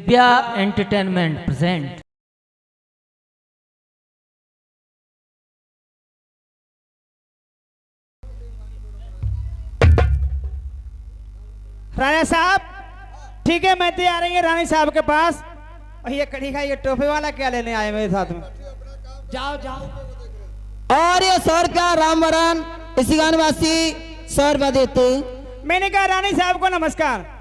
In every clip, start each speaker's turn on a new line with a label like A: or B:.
A: Divya entertainment present.
B: Rana साहब ठीक है, मैं तैयार है रानी साहब के पास। और ये कड़ी का ये टोपे वाला क्या लेने आए मेरे साथ में? जाओ जाओ।
C: और ये सर का रामवरण इसी गानवासी सर बदेते।
B: मैंने कहा रानी साहब को नमस्कार।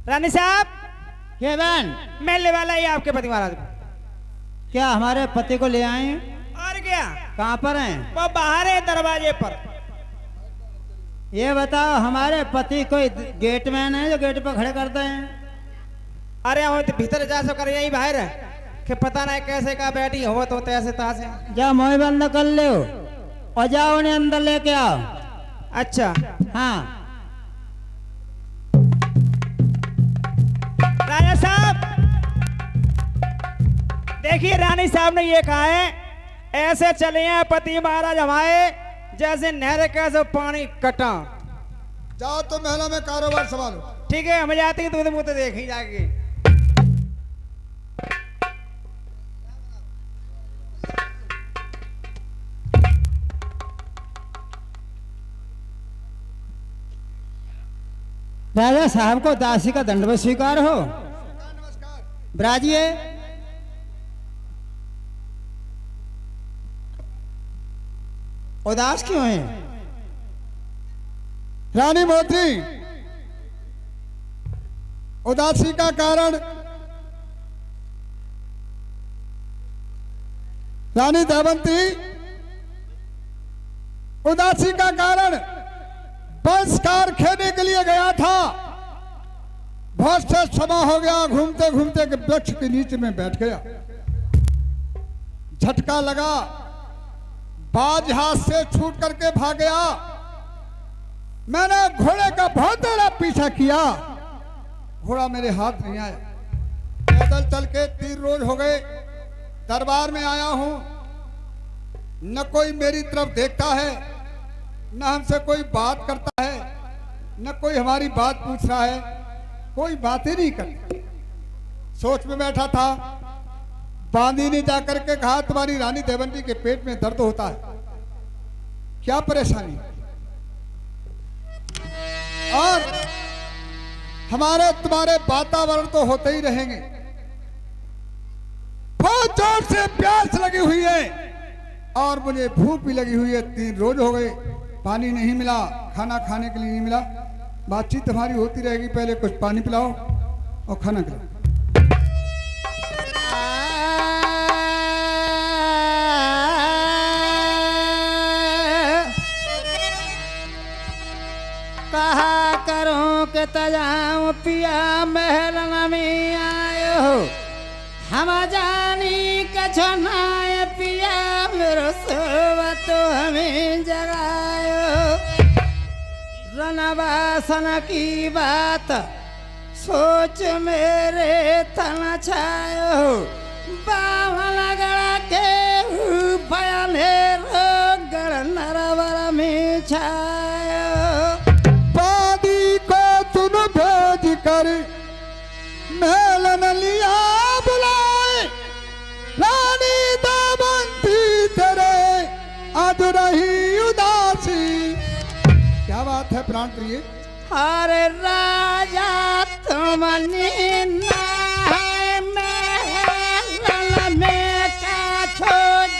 B: रानी साहब
C: क्या बहन,
B: मिलने वाला है आपके पति महाराज को।
C: क्या हमारे पति को ले आए?
B: और क्या?
C: कहाँ पर हैं?
B: वो बाहर है दरवाजे पर।
C: ये बताओ, हमारे पति कोई गेट मैन है जो गेट पर खड़े करते हैं?
B: अरे हो तो भीतर जा सो कर यही बाहर है कि पता नहीं कैसे का बैठी हो तो तैसे तासे।
C: जा मोह बंद कर लो और जाओ उन्हें अंदर लेके आओ।
B: अच्छा
C: हाँ
B: राजा साहब देखिए, रानी साहब ने ये कहा है ऐसे चले हैं पति महाराज हमारे जैसे नहर का सब पानी कटा।
D: जाओ तो महिला में कारोबार संभालो।
B: ठीक है, हम जाते हैं दूध मूत देख ही जाएगी।
C: राजा साहब को दासी का दंडवत स्वीकार हो। ब्राजिए उदास क्यों हैं?
D: रानी मोती, उदासी का कारण रानी देवंती, उदासी का कारण बंसकार खेने के लिए गया था। बहुत से समय हो गया, घूमते घूमते के वृक्ष के नीचे में बैठ गया। झटका लगा, बाज हाथ से छूट करके भाग गया। मैंने घोड़े का बहुत बड़ा पीछा किया, घोड़ा मेरे हाथ नहीं आया। पैदल चल के 3 रोज हो गए, दरबार में आया हूं, न कोई मेरी तरफ देखता है, न हमसे कोई बात करता है, न कोई हमारी बात पूछ रहा है, कोई बातें नहीं करता। सोच में बैठा था, बांदी ने जाकर के कहा तुम्हारी रानी देवंती के पेट में दर्द होता है, क्या परेशानी? और हमारे तुम्हारे वातावरण तो होते ही रहेंगे। बहुत जोर से प्यास लगी हुई है और मुझे भूख भी लगी हुई है। 3 रोज हो गए, पानी नहीं मिला, खाना खाने के लिए नहीं मिला। बातचीत तुम्हारी होती रहेगी, पहले कुछ पानी पिलाओ और खाना खिलाओ।
C: कहा करूं कि तजाऊं पिया महल में आयो, हम जानी कछनाए पिया मेरो सोवत हमें जगायो। रनवासन की बात सोच मेरे तन छायो, बावल गड़ा के भयने गड़ नरवर में छायो।
D: भेज कर मेलन लिया बुलाए, रानी देवंती तेरे आज रही उदासी। क्या बात है प्राण प्रिय?
C: अरे राजा तुमने महल में का छोड़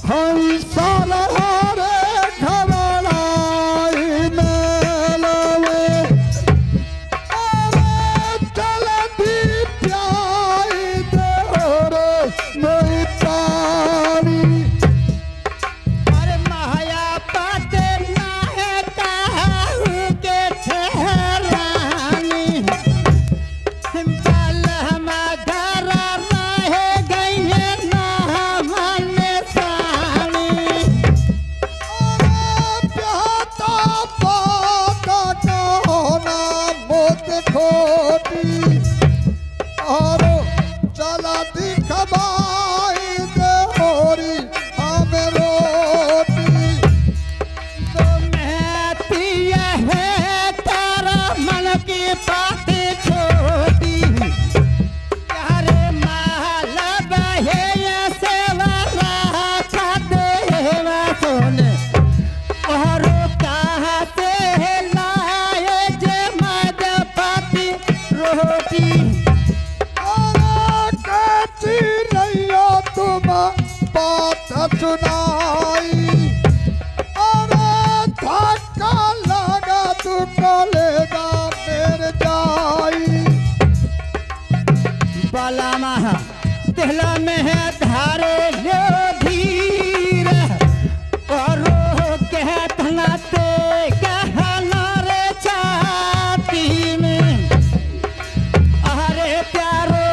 D: हंसा रे घरा सुनाई। अरे धक्का लगा तू कलेजा मेरे जाई।
C: बलमा दिहला में है धारे लो धीर और कहत नाते कहना रे छाती में। अरे प्यारो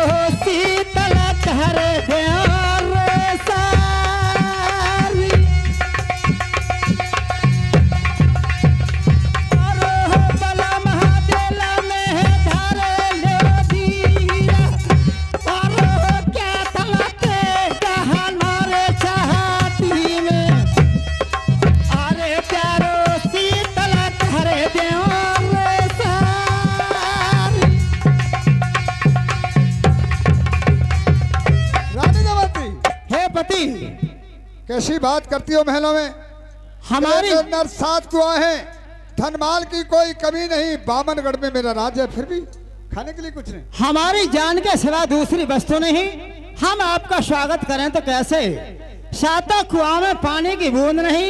C: शीतल धर ध्यान रे सारी। अरे बलमा दिहला में है धारे लो धीर और कहत नाते कहना रे छाती में। अरे प्यारो शीतल धर ध्यान रे सारी।
D: रानी दमयंती,
C: हे पति,
D: कैसी बात करती हो महलों में?
C: हमारी
D: मेरे अंदर 7 कुआं हैं, धनमाल की कोई कमी नहीं। बामनगढ़ में मेरा राज है, फिर भी खाने के लिए कुछ नहीं।
C: हमारी जान के सिवा दूसरी वस्तु नहीं। हम आपका स्वागत करें तो कैसे? 7 कुआं में पानी की बूंद नहीं,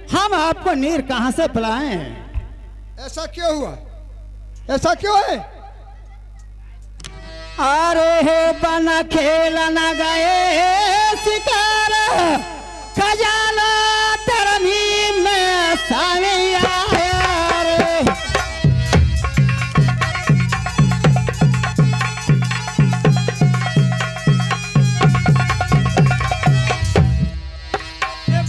C: हम आपको नीर कहां से पिलाएं?
D: ऐसा क्यों हुआ? ऐसा क्यों है?
C: अरे हे बना खेल न गए शिकार खजाना तरमी में सामिया है रे।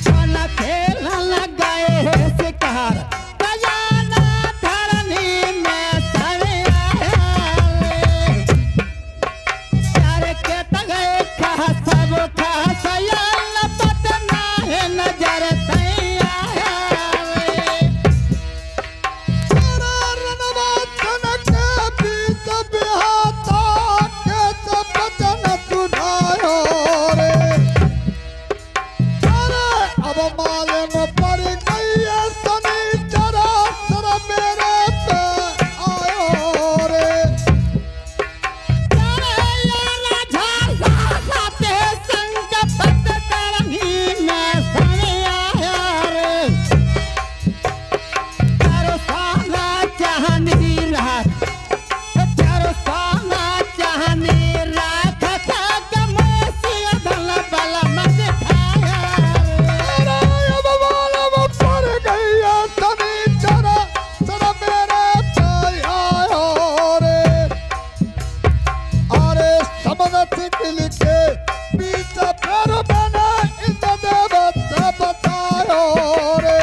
C: बना खेल न गए शिकार खजाना तरमी में सामिया है रे। प्यार के तगए खा सब खा सयाल पतना है नजर तैया है।
D: तेरा रनवा जनक बीच बिहाता के सब बचन सुनायो रे। अरे अब मालूम पड़ गई है शनिचरा सर मेरे पे आयो रे।
C: तारे यारा झांसा साथे संग पत तरंगी में सैया है रे। तारो साला चाहनी रात, तारो साला चाहनी रात का मोसिया धल बल मत खाया रे।
D: अरे अब मालूम पड़ गई है शनिचरा सर मेरे पे आयो रे। अरे समझ सिकल के बीच पैर मैंने इंद्र देवता बतायो रे।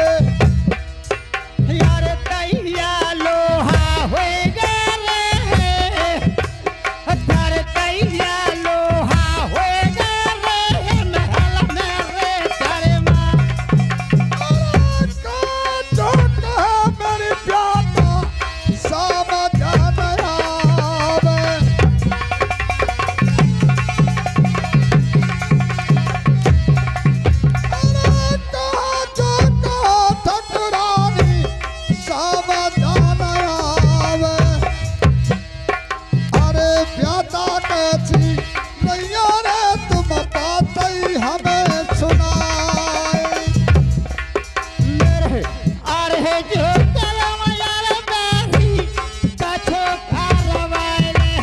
C: यार तैया लोहा होए गे। तारे तैया लोहा होए गे महल में रे तारे माँ।
D: अरे का चोट है मेरी प्यासा समझ न आवे। अरे कहा जो कहा ठकुरानी समझ न आवे। अरे प्यासा कैसी नैया रे तुम बात ही हमें सुनाए।
C: मेरे अरे जो कलम यार बारी कछो कारवाइले।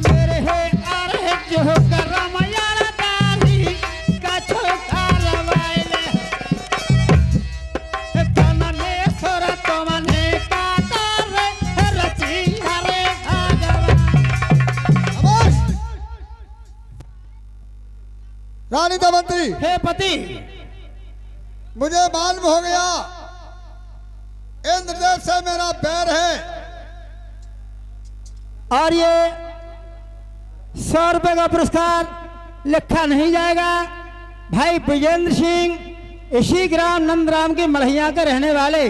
C: मेरे अरे जो कलम यार बारी कछो कारवाइले। तन में सोर तमने काटा रे रची हरे भगवान।
D: खामोश! रानी दमयंती,
C: हे पति,
D: मुझे मालूम हो गया इंद्रदेव से मेरा बैर है।
C: और ये 100 रुपए का पुरस्कार लिखा नहीं जाएगा। भाई विजेंद्र सिंह इसी ग्राम नंदराम के मलहिया के रहने वाले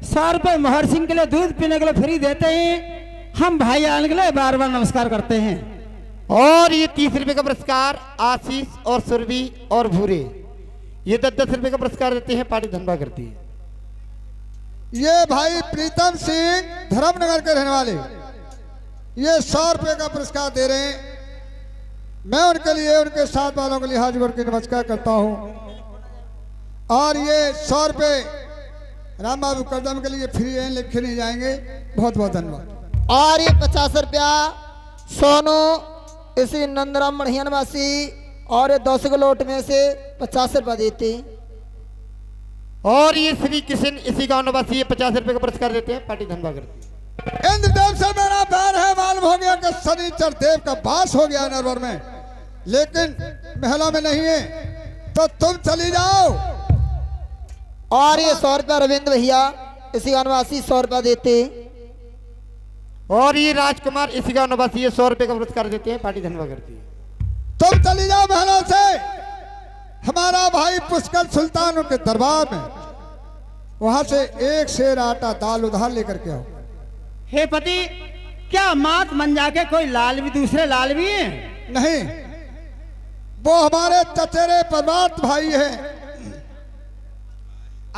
C: 100 रुपए मोहर सिंह के लिए दूध पीने के लिए फ्री देते हैं। हम भाई आने के लिए बार बार नमस्कार करते हैं।
E: और ये 30 रुपए का पुरस्कार आशीष और सुरभि और भूरे, ये 10-10 रुपए का पुरस्कार देते हैं। पार्टी धनबा करती है।
D: ये भाई प्रीतम सिंह धर्मनगर के रहने वाले ये 100 रुपये का पुरस्कार दे रहे हैं। मैं उनके लिए, उनके साथ वालों के लिए हाथ जोड़ के नमस्कार करता हूँ। और ये 100 रुपये राम बाबू कदम के लिए फ्री हैं, लिखे नहीं जाएंगे। बहुत बहुत धन्यवाद।
E: और ये 50 रुपया सोनू इसी नंदराम मढ़िया निवासी और ये 200 के लोट में से 50 रुपया देते हैं। और ये श्री किशन इसी गांव निवासी ये 50 रुपये का पुरस्कार देते हैं। पार्टी धन्यवाद करती है।
D: इंद्रदेव से मेरा प्यार है। मालूम हो गया कि शनिचर देव का वास हो गया नरवर में, लेकिन महला में नहीं है, तो तुम चली जाओ।
E: और ये 100 रुपया रविंद्र भैया इसी गांव निवासी 100 रुपया देते हैं। और ये राजकुमार इसी गांव निवासी ये 100 रुपये का पुरस्कार देते हैं। पार्टी धन्यवाद करती है।
D: तुम चली जाओ महलों से। हमारा भाई पुष्कर सुल्तान के दरबार में, वहां से 1 सेर आटा दाल उधार लेकर के आओ।
C: हे पति, क्या मात मन जाके कोई लाल भी, दूसरे लाल भी हैं?
D: नहीं, वो हमारे चचेरे परमार्थ भाई हैं।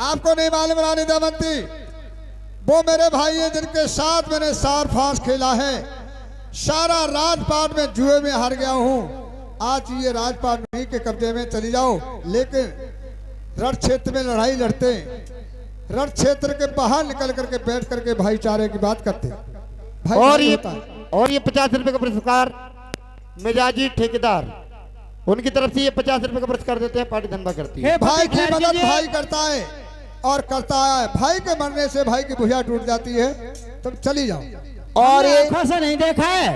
D: आपको नहीं मालूम रानी दमयंती, वो मेरे भाई हैं जिनके साथ मैंने सार फांस खेला है। सारा राजपाट में जुए में हार गया हूं। आज ये राजपाट नहीं के कब्जे में। चली जाओ, लेकिन रण क्षेत्र में लड़ाई लड़ते, रण क्षेत्र के बाहर निकल करके बैठ करके भाईचारे की बात करते।
E: और ये 50 रुपये का पुरस्कार मिजाजी ठेकेदार उनकी तरफ से ये 50 रुपये का पुरस्कार देते हैं। पार्टी धन्यवाद करती है।
C: हे
D: भाई
C: पति,
D: की
C: खैर
D: मदद
C: कीजिए।
D: भाई करता है और करता है। भाई के मरने से भाई की भुजा टूट जाती है। तुम चली जाओ।
C: और ये आंखों से नहीं देखा है,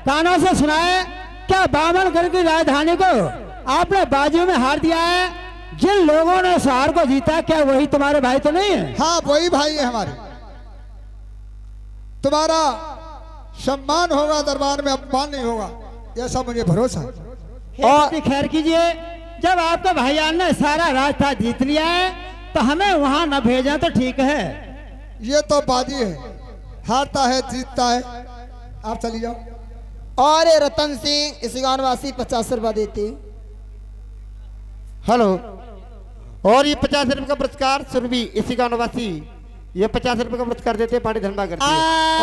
C: कानों से सुना है। क्या बामनगढ़ की राजधानी को आपने बाजू में हार दिया है? जिन लोगों ने शहर को जीता, क्या वही तुम्हारे भाई तो नहीं है?
D: हाँ, वही भाई है हमारे। तुम्हारा सम्मान होगा दरबार में, अपमान नहीं होगा, ऐसा मुझे भरोसा है।
C: हे पति, खैर कीजिए। जब आपके भाईजान ने सारा रास्ता जीत लिया है, तो हमें वहां न भेजा तो ठीक है।
D: ये तो बाजी है, हारता है जीतता है। आप चली जाओ।
E: और ये रतन सिंह इसी गांव निवासी 50 रुपया देते। हेलो। और ये 50 रुपये का पुरस्कार सुरभि इसी गांव निवासी ये 50 रुपये का पुरस्कार देते हैं। पार्टी धन्यवाद करती है।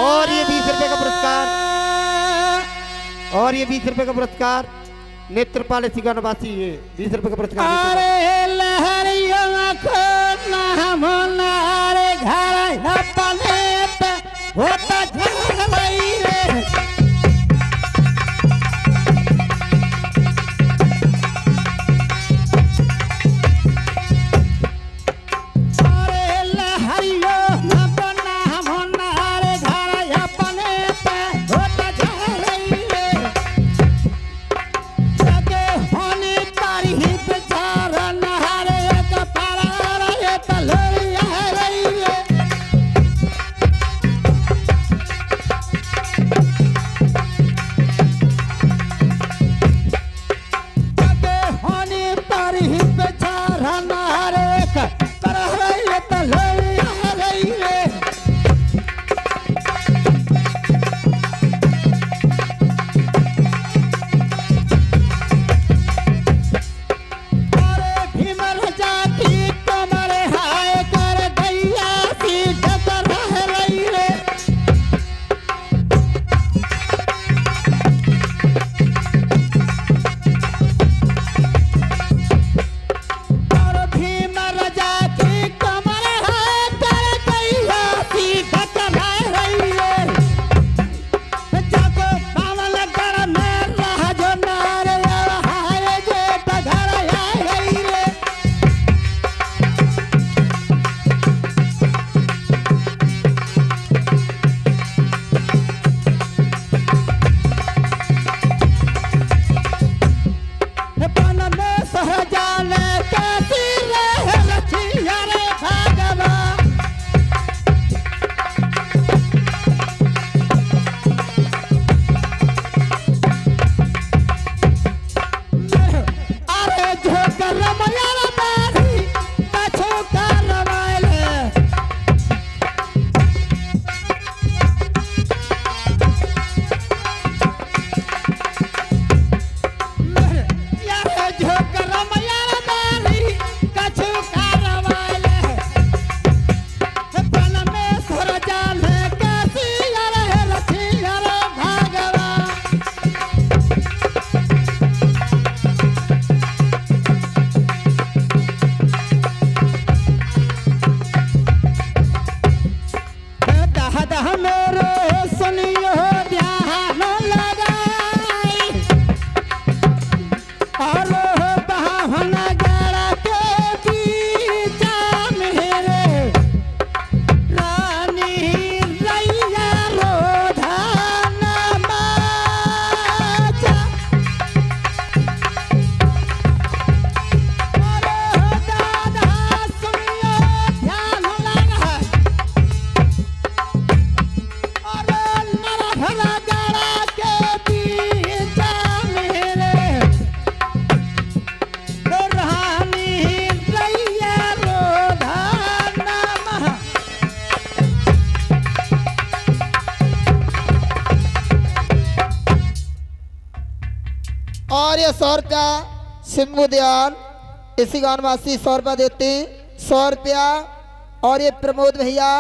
E: और ये 20 रुपये का पुरस्कार, और ये 20 रुपये का पुरस्कार नेत्रपाल इसी गांव निवासी ये 20 रुपये का पुरस्कार देते हैं।
C: अरे लहरियों को ना मोनारे घर अपने पे होता झलई रे। अरे लहरियों ना बना मोनारे घर अपने पे होता झलई रे। जगे होनी तारी बेचारा नहारे कपारा रे तलरिया रे।
E: और ये 100 रुपया सिम्बू दयाल इसी गानवासी 100 रुपया देते 100 रुपया। और ये प्रमोद भैया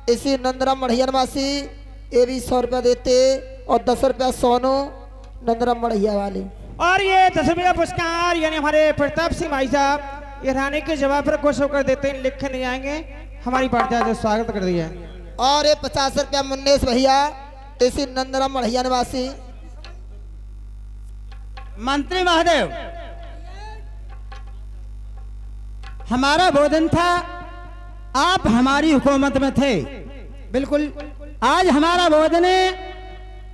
E: इसी नंदराम मढ़िया निवासी ये भी 100 रुपया देते और 10 रुपया सोनू नंदराम मढ़िया वाले।
B: और ये 10 रुपया पुरस्कार यानी हमारे प्रताप सिंह भाई साहब ये रानी के जवाब पर खुश होकर देते हैं, लिख नहीं आएंगे, हमारी पार्टी से स्वागत कर दिया।
E: और ये 50 रुपया मुन्नेश भैया इसी नंदराम मढ़िया निवासी।
C: मंत्री महोदय, हमारा बोधन था आप हमारी हुकूमत में थे, बिल्कुल। आज हमारा बोधन है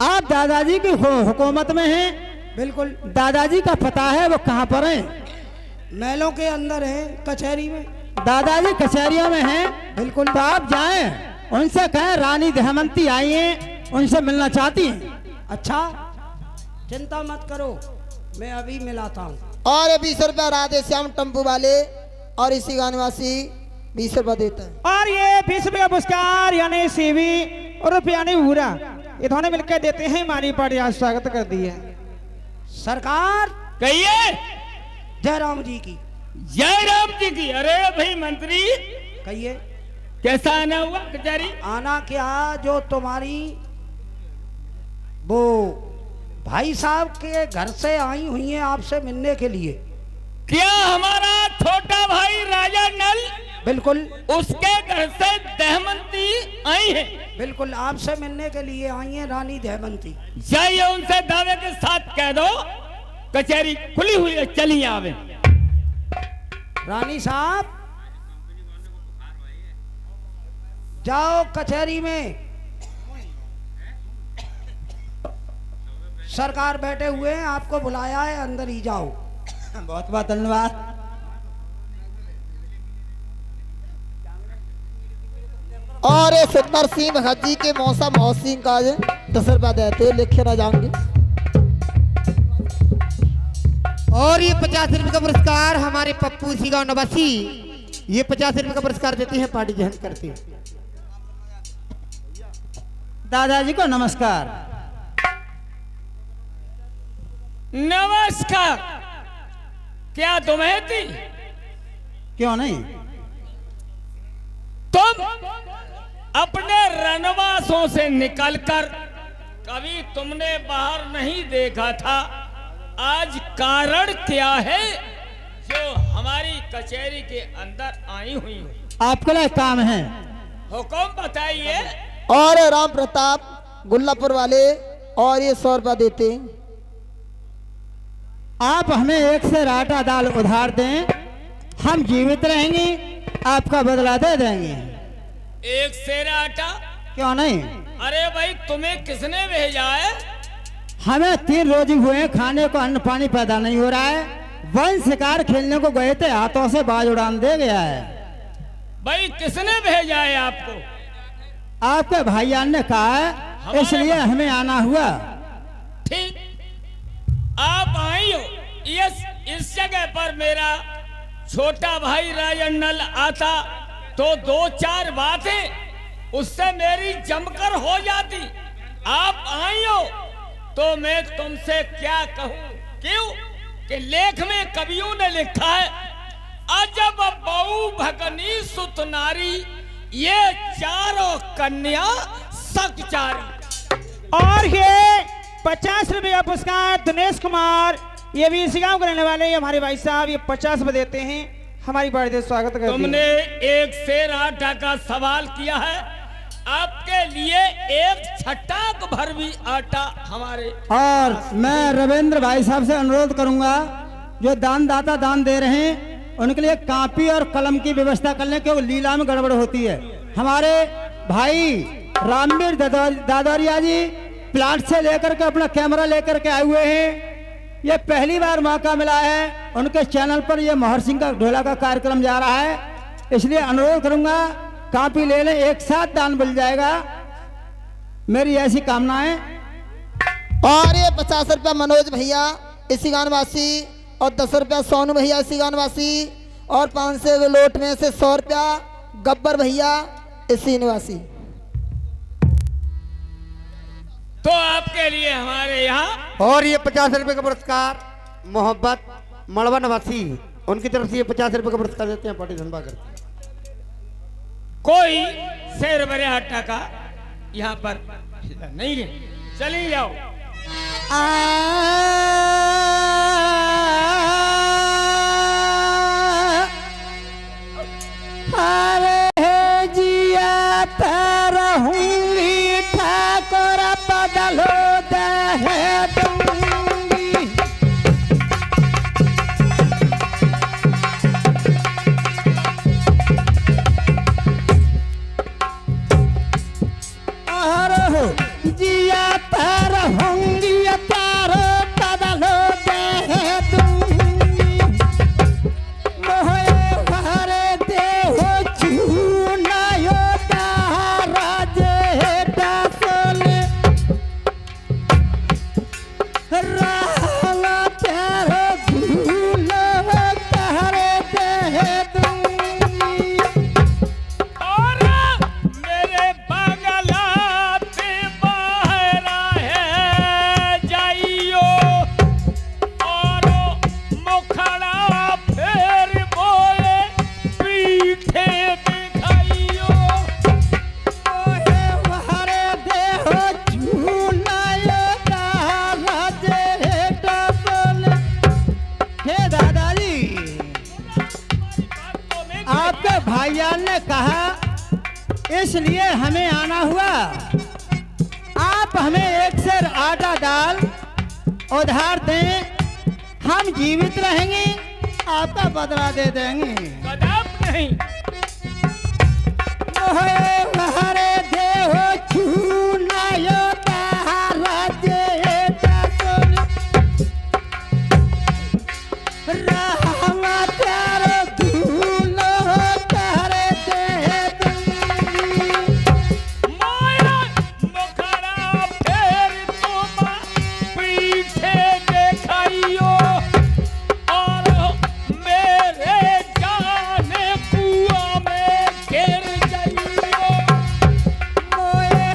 C: आप दादाजी की हुकूमत में हैं, बिल्कुल। दादाजी का पता है वो कहाँ पर हैं?
F: महलों के अंदर है, कचहरी में।
C: दादाजी कचहरियों में हैं, बिल्कुल। तो आप जाएं उनसे कहें रानी दहमंती आई हैं, उनसे मिलना चाहती हैं।
F: अच्छा, चिंता मत करो, मैं अभी मिलाता हूँ।
E: और ये 20 रुपया राधे श्याम टम्पू वाले और इसी गानवासी 20 रुपया देता है।
B: और ये 20 रुपया पुरस्कार यानी सीवी और रुपया भूरा ये दोनों मिलकर देते हैं, हमारी पार्टी आज स्वागत कर दी है।
F: सरकार
G: कहिए।
F: जय राम जी की।
G: जय राम जी की। अरे भाई मंत्री,
F: कहिए।
G: कैसा आना हुआ कचहरी?
F: आना क्या, जो तुम्हारी वो भाई साहब के घर से आई हुई हैं आपसे मिलने के लिए।
G: क्या हमारा छोटा भाई राजा नल
F: बिल्कुल,
G: उसके घर से दहमंती आई है?
F: बिल्कुल आपसे मिलने के लिए आई हैं रानी दहमंती।
G: जाइए उनसे दावे के साथ कह दो कचहरी खुली हुई है, चलिए आवे।
F: रानी साहब जाओ कचहरी में, सरकार बैठे हुए हैं, आपको बुलाया है, अंदर ही जाओ।
C: बहुत बहुत धन्यवाद।
E: और ये सुंदर सिंह भगत जी के मौसा मौसी का 10 रुपया देते लिखे ना जाएंगे।
C: और ये 50 रुपए का पुरस्कार हमारे पप्पू सी गाँव नवासी, ये 50 रुपए का पुरस्कार देती है, पार्टी जहन करती है। दादाजी को नमस्कार।
G: नमस्कार। क्या तुम्हें थी?
C: क्यों नहीं?
G: तुम अपने रनवासों से निकलकर कभी तुमने बाहर नहीं देखा था। आज कारण क्या है जो हमारी कचहरी के अंदर आई हुई हो?
C: आपके लिए काम है।
G: हुक्म बताइए।
E: और ये राम प्रताप गुल्लापुर वाले और ये 100 रुपया देते।
C: आप हमें 1 सेर आटा दाल उधार दें, हम जीवित रहेंगे, आपका बदला दे देंगे।
G: 1 सेर आटा?
C: क्यों नहीं?
G: अरे भाई तुम्हें किसने भेजा है?
C: हमें 3 रोज हुए हैं, खाने को अन्न पानी पैदा नहीं हो रहा है। वन शिकार खेलने को गए थे, हाथों से बाज उड़ान दे गया है।
G: भाई किसने भेजा है आपको?
C: आपके भाईजान ने कहा है, इसलिए हमें आना हुआ।
G: ठीक, आप आई हो। इस जगह पर मेरा छोटा भाई राजन नल आता तो 2-4 बातें उससे मेरी जमकर हो जाती। आप आई हो तो मैं तुमसे क्या कहूं? क्यों कि लेख में कवियों ने लिखा है, अजब बहु भगनी सुत नारी, ये चारों कन्या सकचारी।
B: और ये 50 रुपया पुरस्कार दिनेश कुमार ये भी इसी गांव के रहने वाले हमारे भाई साहब, ये 50 रुपये देते हैं, हमारी पार्टी से स्वागत करते हैं।
G: तुमने 1 सेर आटा का सवाल किया है, आपके लिए 1 छटाक भर भी आटा हमारे।
C: और मैं रविंद्र भाई साहब से अनुरोध करूंगा, जो दानदाता दान दे रहे हैं उनके लिए कापी और कलम की व्यवस्था कर लें, क्योंकि लीला में गड़बड़ होती है। हमारे भाई रामवीर दादौरिया जी प्लाट से लेकर के अपना कैमरा लेकर के आए हुए हैं। ये पहली बार मौका मिला है, उनके चैनल पर ये मोहर सिंह का ढोला का कार्यक्रम जा रहा है, इसलिए अनुरोध करूंगा कापी ले लें, एक साथ दान मिल जाएगा, मेरी ऐसी कामना है।
E: और ये 50 रुपया मनोज भैया इसी गानवासी और 10 रुपया सोनू भैया इसी गानवासी और 500 लोट में से 100 रुपया गब्बर भैया इसी निवासी।
G: तो आपके लिए हमारे यहाँ
C: और ये 50 रुपए का पुरस्कार
H: मोहब्बत मड़वा नवासी, उनकी तरफ से ये 50 रुपए का पुरस्कार देते हैं, पार्टी धनबाद करते हैं।
G: कोई शेर बरे हट्टा का यहाँ पर नहीं है, चली जाओ।
C: अरे जिया तरहूंगी ठाकुर बदलो दे दूंगी। अरे जिया तरहूंगी तारो बदलो दे दूंगी। मोहे भरे देहो चूनायो तारा जेठा सोले। रहला तेरो धूलो करे दे दूंगी।
G: और मेरे बंगला पे बहरा है जाइयो, और मुखड़ा फेर बोए पीठे दिखाइयो।
C: मोहे भरे देहो चूनायो तारा जेठा सोले। हे दादाजी, आपके भाईजान ने कहा इसलिए हमें आना हुआ। आप हमें एक सेर आटा दाल उधार दें, हम जीवित रहेंगे, आपका बदला दे देंगे।
G: कदम नहीं।
C: मोहे भरे देहो चूनायो तारा जेठा सोले। रहमा प्यारो धूलो करे दे दूंगी।
G: माया मुखड़ा फेर तुम पीठे दिखाइयो, और मेरे जाने कुआं में गिर जाइयो।
C: मोए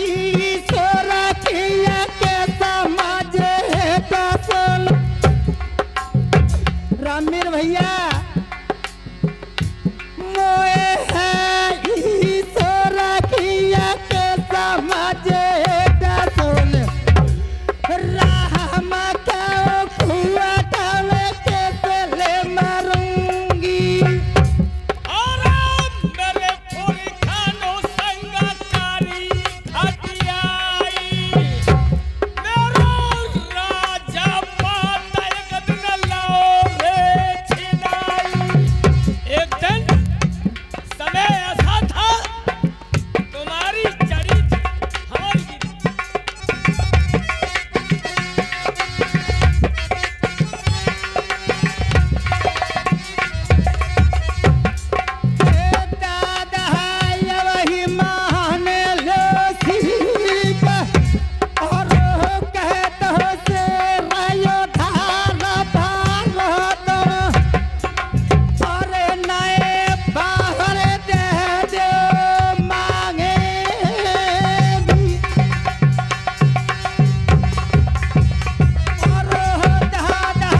C: ईश्वर किया के समाजे दसल। रामीर भैया, मोए ईश्वर किया के समाजे दसल। राम का खुआ खावे के पहले मारूंगी।
G: और मेरे पूरी खानो संगकारी घटियाई, मेरा राजा माता एक दिन लाओ रे छिनाई। एक दिन समय ऐसा था, तुम्हारी चरी हमारी गिरी।
C: दादा वही मान लो सीख, और कहत हो से रायो धारा भारत। अरे नए बाहर दे दो मांगे भी। और दादा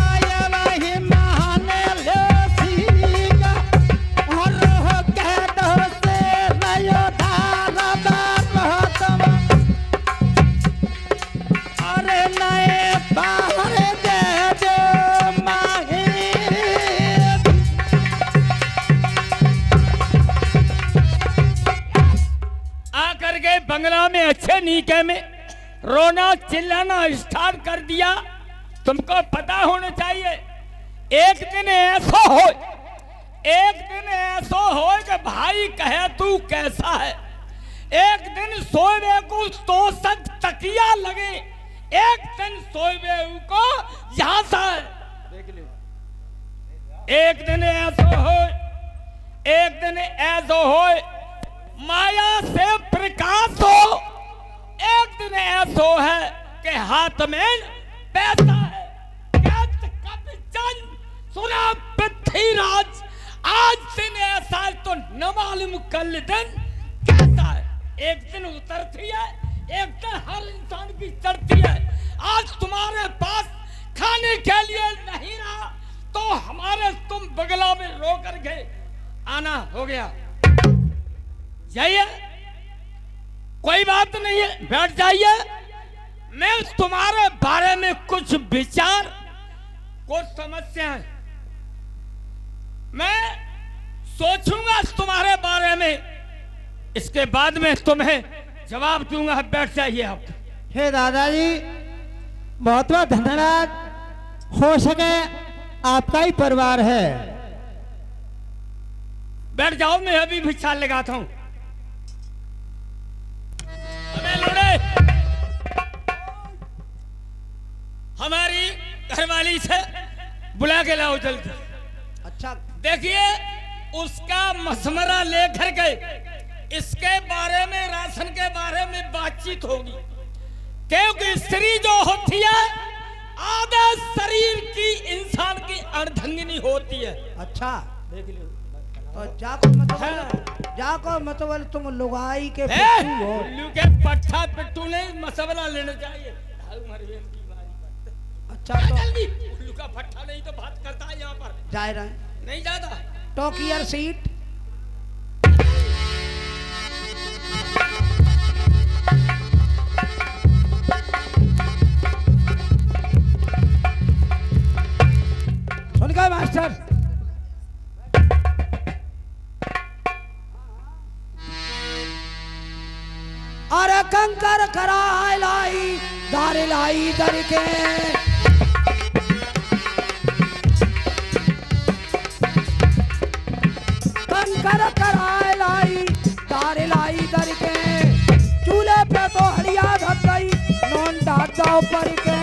C: वही मान लो सीख, और कहत हो से रायो धारा भारत। अरे नए बाहर दे दो मांगे।
G: आकर के बंगला में अच्छे नीके में रोना चिल्लाना स्टार्ट कर दिया। तुमको पता होना चाहिए, एक दिन ऐसा हो, एक दिन ऐसा हो कि भाई कहे तू कैसा है। एक दिन सोए को तो सक तकिया लगे, एक दिन सोए को यहाँ सा एक दिन ऐसा हो, एक दिन ऐसा हो माया से प्रकाश हो। एक दिन ऐसा है कि हाथ में पैसा है। सुना पृथ्वीराज, आज दिन ऐसा है तो न मालूम कल दिन कैसा है। एक दिन उतरती है, एक दिन हर इंसान की चढ़ती है। आज तुम्हारे पास खाने ना हो गया, जाइए, कोई बात नहीं है, बैठ जाइए। मैं तुम्हारे बारे में कुछ विचार, कुछ समस्याएं मैं सोचूंगा तुम्हारे बारे में, इसके बाद में तुम्हें जवाब दूंगा। बैठ जाइए आप।
C: हे दादाजी, बहुत बहुत धन्यवाद। हो सके आपका ही परिवार है।
G: बैठ जाओ, मैं अभी भी चाल लगाता हूं। अबे लोड़े, हमारी घरवाली से बुला के लाओ जल्दी।
F: अच्छा,
G: देखिए, उसका मशवरा लेकर के इसके बारे में, राशन के बारे में बातचीत होगी, क्योंकि स्त्री जो होती है आधा शरीर की इंसान की अर्धंगिनी होती है।
F: अच्छा, तो जाको मतलब तुम लुगाई के पिट्ठू हो।
G: उल्लू के पट्टा पिट्टू नहीं, मशवरा लेना चाहिए।
F: अच्छा, तो
G: जल्दी, उल्लू का पट्टा नहीं तो बात करता है यहाँ पर।
F: जाए रहे,
G: नहीं जाता।
F: Talk your seat. सुन गए मास्टर? अरे कंकर कराए लाई दारे लाई दर के, कंकर कराए लाई दारे लाई दर के, चूल्हे पे तो हड़िया धक गई नॉन डाटा ऊपर के।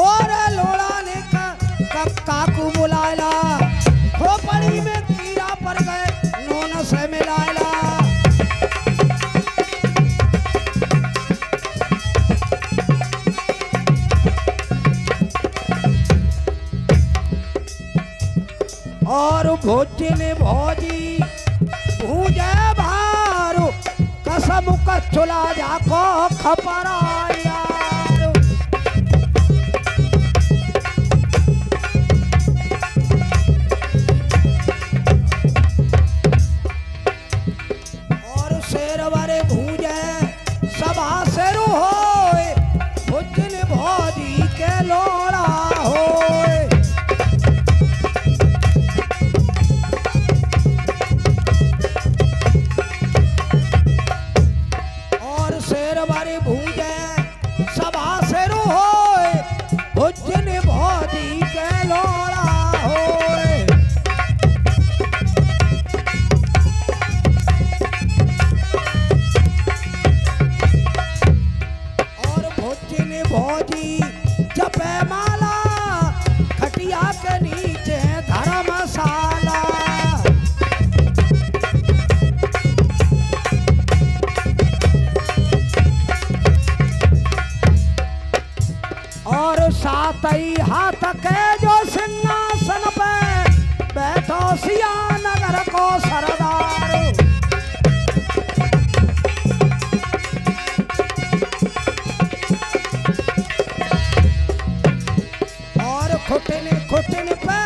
F: और लोड़ा ने काकू बुलायला, खोपड़ी में कीड़ा पड़ गए नोन से मिलायला। और भोजी ने भोजी भूजे भारो कसम कचुला जाको खपराया। सातई हाथ के जो सिंहासन पे बैठो सिया नगर को सरदार। और खुटन खुटन पे